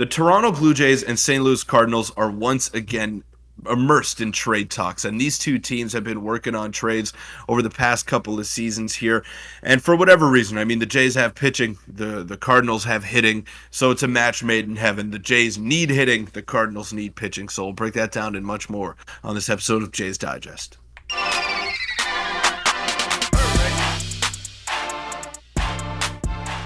The Toronto Blue Jays and St. Louis Cardinals are once again immersed in trade talks, and these two teams have been working on trades over the past couple of seasons here. And for whatever reason, I mean, the Jays have pitching, the Cardinals have hitting, so it's a match made in heaven. The Jays need hitting, the Cardinals need pitching. So we'll break that down and much more on this episode of Jays Digest.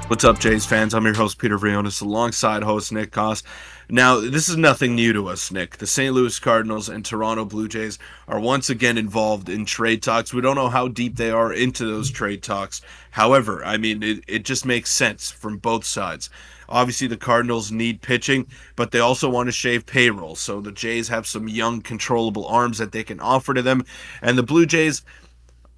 What's up, Jays fans? I'm your host, Peter Vryonis, alongside host Nick Gosse. Now, this is nothing new to us, Nick. The St. Louis Cardinals and Toronto Blue Jays are once again involved in trade talks. We don't know how deep they are into those trade talks. However, I mean, it just makes sense from both sides. Obviously, the Cardinals need pitching, but they also want to shave payroll. So the Jays have some young, controllable arms that they can offer to them. And the Blue Jays,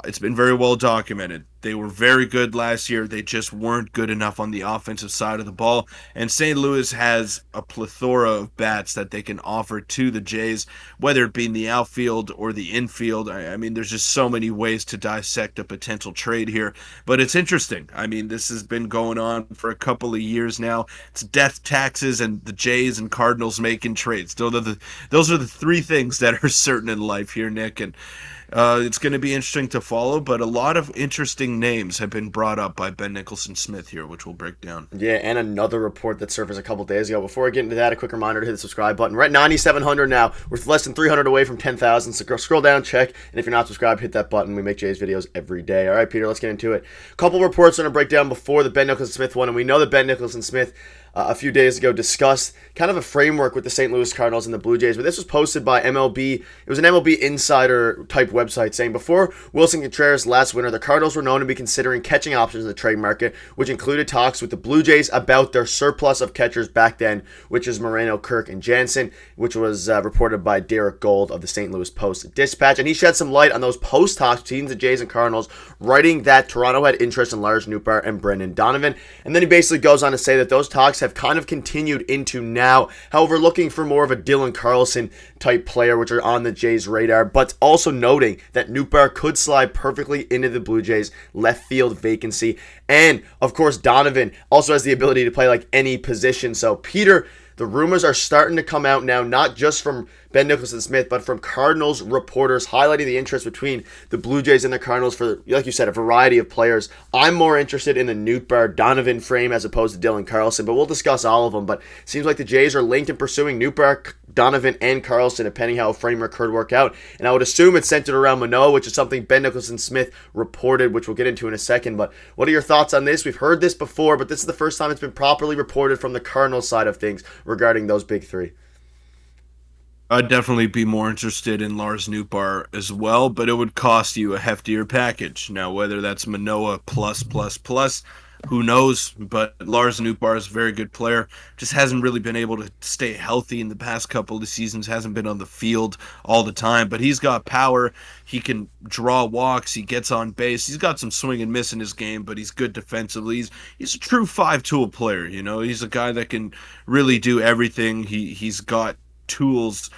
it's been very well documented. They were very good last year. They just weren't good enough on the offensive side of the ball. And St. Louis has a plethora of bats that they can offer to the Jays, whether it be in the outfield or the infield. I mean, there's just so many ways to dissect a potential trade here. But it's interesting. I mean, this has been going on for a couple of years now. It's death taxes and the Jays and Cardinals making trades. Those are the three things that are certain in life here, Nick. And it's going to be interesting to follow, but a lot of interesting names have been brought up by Ben Nicholson-Smith here, which we'll break down. Yeah, and another report that surfaced a couple days ago. Before I get into that, a quick reminder to hit the subscribe button. We're at 9,700 now. We're less than 300 away from 10,000. So scroll down, check, and if you're not subscribed, hit that button. We make Jay's videos every day. All right, Peter, let's get into it. A couple reports I'm going to break down before the Ben Nicholson-Smith one, and we know that Ben Nicholson-Smith a few days ago discussed kind of a framework with the St. Louis Cardinals and the Blue Jays, but this was posted by MLB. It was an MLB insider type website saying before Wilson Contreras last winter, the Cardinals were known to be considering catching options in the trade market, which included talks with the Blue Jays about their surplus of catchers back then, which is Moreno, Kirk, and Jansen, which was reported by Derek Gold of the St. Louis Post-Dispatch. And he shed some light on those post talks between the Jays and Cardinals, writing that Toronto had interest in Lars, Nootbar, and Brendan Donovan. And then he basically goes on to say that those talks have kind of continued into now. However, looking for more of a Dylan Carlson type player, which are on the Jays' radar, but also noting that Nootbar could slide perfectly into the Blue Jays' left field vacancy. And, of course, Donovan also has the ability to play like any position. So, Peter, the rumors are starting to come out now, not just from Ben Nicholson-Smith, but from Cardinals reporters highlighting the interest between the Blue Jays and the Cardinals for, like you said, a variety of players. I'm more interested in the Nootbar Donovan frame as opposed to Dylan Carlson, but we'll discuss all of them. But it seems like the Jays are linked in pursuing Nootbar, Donovan, and Carlson, depending how a framework could work out. And I would assume it's centered around Manoah, which is something Ben Nicholson-Smith reported, which we'll get into in a second. But what are your thoughts on this? We've heard this before, but this is the first time it's been properly reported from the Cardinals side of things regarding those big three. I'd definitely be more interested in Lars Nootbar as well, but it would cost you a heftier package. Now, whether that's Manoah plus, who knows? But Lars Nootbar is a very good player. Just hasn't really been able to stay healthy in the past couple of seasons. Hasn't been on the field all the time, but he's got power. He can draw walks. He gets on base. He's got some swing and miss in his game, but he's good defensively. He's a true five-tool player. You know, he's a guy that can really do everything. He's got tools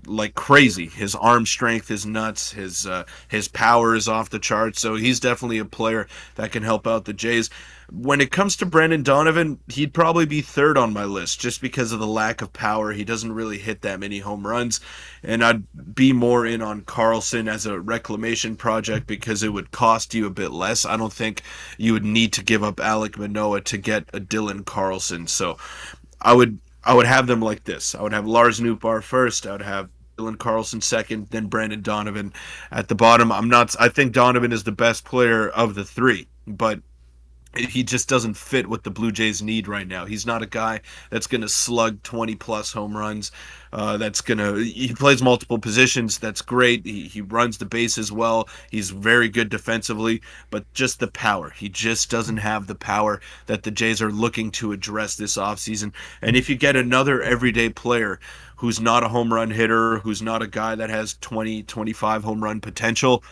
like crazy. His arm strength is nuts. His power is off the charts. So he's definitely a player that can help out the Jays. When it comes to Brendan Donovan, he'd probably be third on my list just because of the lack of power. He doesn't really hit that many home runs. And I'd be more in on Carlson as a reclamation project because it would cost you a bit less. I don't think you would need to give up Alek Manoah to get a Dylan Carlson. So I would have them like this. I would have Lars Nootbar first. I would have Dylan Carlson second, then Brendan Donovan at the bottom. I think Donovan is the best player of the three, but he just doesn't fit what the Blue Jays need right now. He's not a guy that's going to slug 20 plus home runs. He plays multiple positions. That's great. He runs the bases well. He's very good defensively, but just the power. He just doesn't have the power that the Jays are looking to address this offseason. And if you get another everyday player who's not a home run hitter, who's not a guy that has 20, 25 home run potential,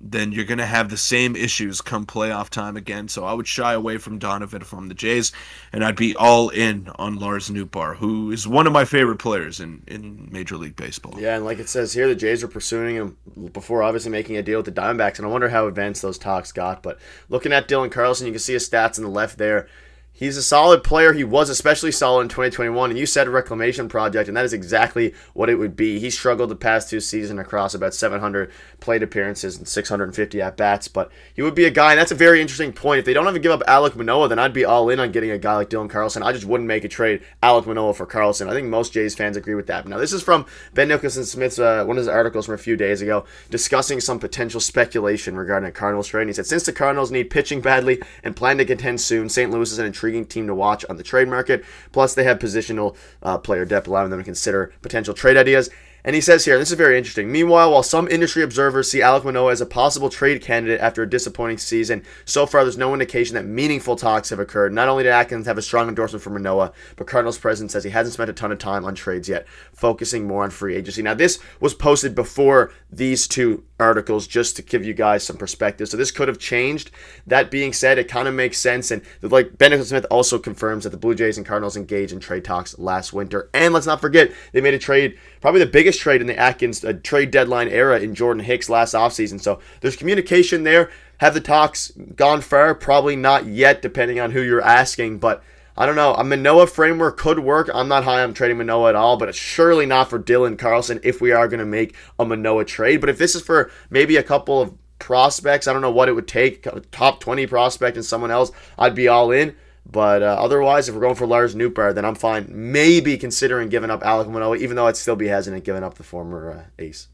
then you're going to have the same issues come playoff time again. So I would shy away from Donovan from the Jays, and I'd be all in on Lars Nootbar, who is one of my favorite players in Major League Baseball. Yeah, and like it says here, the Jays were pursuing him before obviously making a deal with the Diamondbacks, and I wonder how advanced those talks got. But looking at Dylan Carlson, you can see his stats on the left there. He's a solid player. He was especially solid in 2021, and you said a reclamation project, and that is exactly what it would be. He struggled the past two seasons across about 700 plate appearances and 650 at bats, but he would be a guy, and that's a very interesting point. If they don't have to give up Alek Manoah, then I'd be all in on getting a guy like Dylan Carlson. I just wouldn't make a trade Alek Manoah for Carlson. I think most Jays fans agree with that. Now, this is from Ben Nicholson Smith's one of his articles from a few days ago discussing some potential speculation regarding a Cardinals trade. And he said, since the Cardinals need pitching badly and plan to contend soon, St. Louis is an intriguing team to watch on the trade market. Plus, they have positional player depth, allowing them to consider potential trade ideas. And he says here, this is very interesting. Meanwhile, while some industry observers see Alek Manoah as a possible trade candidate after a disappointing season, so far there's no indication that meaningful talks have occurred. Not only did Atkins have a strong endorsement for Manoah, but Cardinals president says he hasn't spent a ton of time on trades yet, focusing more on free agency. Now, this was posted before these two articles just to give you guys some perspective. So this could have changed. That being said, it kind of makes sense. And like Ben Smith also confirms that the Blue Jays and Cardinals engaged in trade talks last winter. And let's not forget, they made a trade, probably the biggest trade in the Atkins trade deadline era in Jordan Hicks last offseason. So there's communication there. Have the talks gone far? Probably not yet, depending on who you're asking. But I don't know. A Manoah framework could work. I'm not high on trading Manoah at all, but it's surely not for Dylan Carlson if we are going to make a Manoah trade. But if this is for maybe a couple of prospects, I don't know what it would take, a top 20 prospect and someone else, I'd be all in. But otherwise, if we're going for Lars Nootbar, then I'm fine. Maybe considering giving up Alek Manoah, even though I'd still be hesitant giving up the former ace.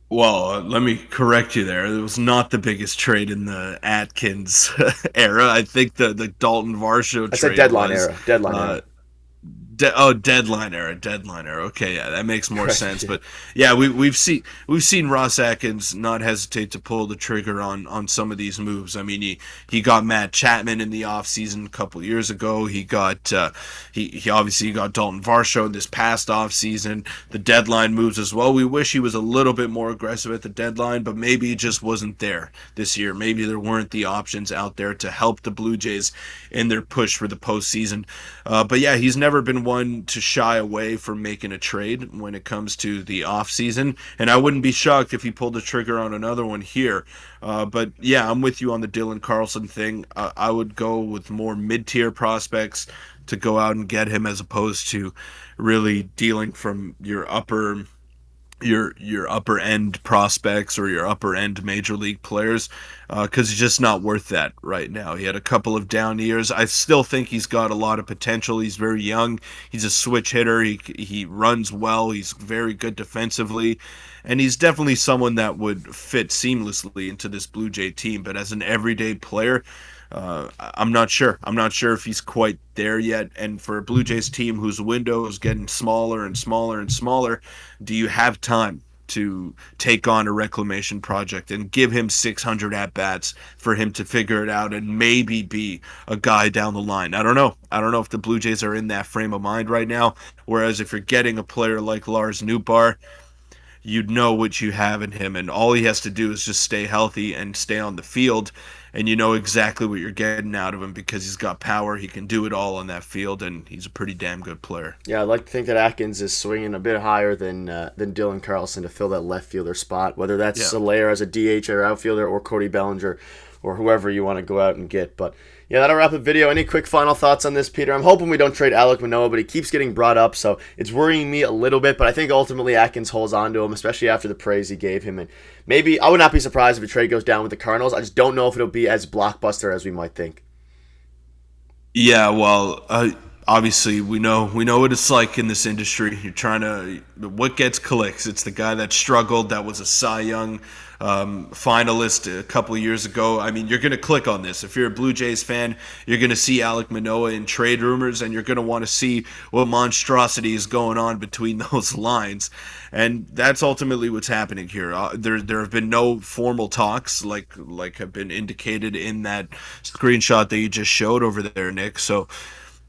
Well, let me correct you there. It was not the biggest trade in the Atkins era. I think the Dalton Varsho I said trade deadline was era. Deadline era. Deadline era, deadline era. Okay, yeah, that makes more Right. sense. But yeah, we've seen Ross Atkins not hesitate to pull the trigger on some of these moves. I mean, he got Matt Chapman in the offseason a couple years ago. He got he obviously got Dalton Varsho in this past offseason. The deadline moves as well. We wish he was a little bit more aggressive at the deadline, but maybe it just wasn't there this year. Maybe there weren't the options out there to help the Blue Jays in their push for the postseason. But yeah, he's never been one to shy away from making a trade when it comes to the offseason. And I wouldn't be shocked if he pulled the trigger on another one here. But yeah, I'm with you on the Dylan Carlson thing. I would go with more mid-tier prospects to go out and get him as opposed to really dealing from your upper end prospects or your upper end major league players, because he's just not worth that right now. He had a couple of down years. I still think he's got a lot of potential. He's very young. He's a switch hitter. He runs well. He's very good defensively, and he's definitely someone that would fit seamlessly into this Blue Jay team. But as an everyday player, I'm not sure. I'm not sure if he's quite there yet. And for a Blue Jays team whose window is getting smaller and smaller and smaller, do you have time to take on a reclamation project and give him 600 at bats for him to figure it out and maybe be a guy down the line? I don't know. I don't know if the Blue Jays are in that frame of mind right now. Whereas if you're getting a player like Lars Nootbar, you'd know what you have in him, and all he has to do is just stay healthy and stay on the field, and you know exactly what you're getting out of him because he's got power. He can do it all on that field, and he's a pretty damn good player. Yeah, I'd like to think that Atkins is swinging a bit higher than Dylan Carlson to fill that left fielder spot, whether that's Yeah. Soler as a DH or outfielder or Cody Bellinger or whoever you want to go out and get. But yeah, that'll wrap the video. Any quick final thoughts on this, Peter? I'm hoping we don't trade Alek Manoah, but he keeps getting brought up, so it's worrying me a little bit. But I think ultimately Atkins holds on to him, especially after the praise he gave him. And maybe I would not be surprised if a trade goes down with the Cardinals. I just don't know if it'll be as blockbuster as we might think. Yeah, well, obviously we know what it's like in this industry. You're trying to what gets clicks. It's the guy that struggled, that was a Cy Young finalist a couple of years ago. I mean, you're going to click on this. If you're a Blue Jays fan, you're going to see Alek Manoah in trade rumors, and you're going to want to see what monstrosity is going on between those lines. And that's ultimately what's happening here. There have been no formal talks like have been indicated in that screenshot that you just showed over there, Nick. So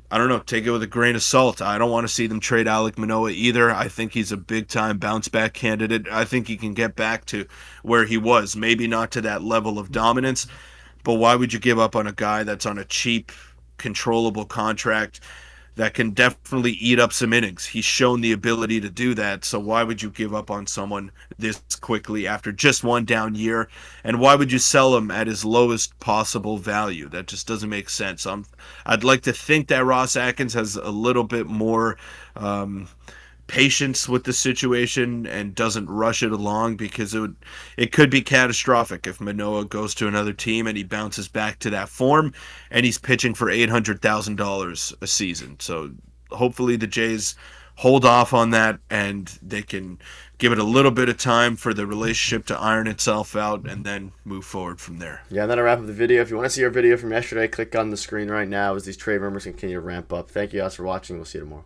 I don't know. Take it with a grain of salt. I don't want to see them trade Alek Manoah either. I think he's a big time bounce back candidate. I think he can get back to where he was. Maybe not to that level of dominance, but why would you give up on a guy that's on a cheap, controllable contract that can definitely eat up some innings. He's shown the ability to do that. So why would you give up on someone this quickly after just one down year? And why would you sell him at his lowest possible value? That just doesn't make sense. I'd like to think that Ross Atkins has a little bit more patience with the situation and doesn't rush it along, because it could be catastrophic if Manoah goes to another team and he bounces back to that form and he's pitching for $800,000 a season. So hopefully the Jays hold off on that and they can give it a little bit of time for the relationship to iron itself out and then move forward from there. Yeah, and that'll wrap up the video. If you want to see our video from yesterday, click on the screen right now as these trade rumors continue to ramp up. Thank you guys for watching. We'll see you tomorrow.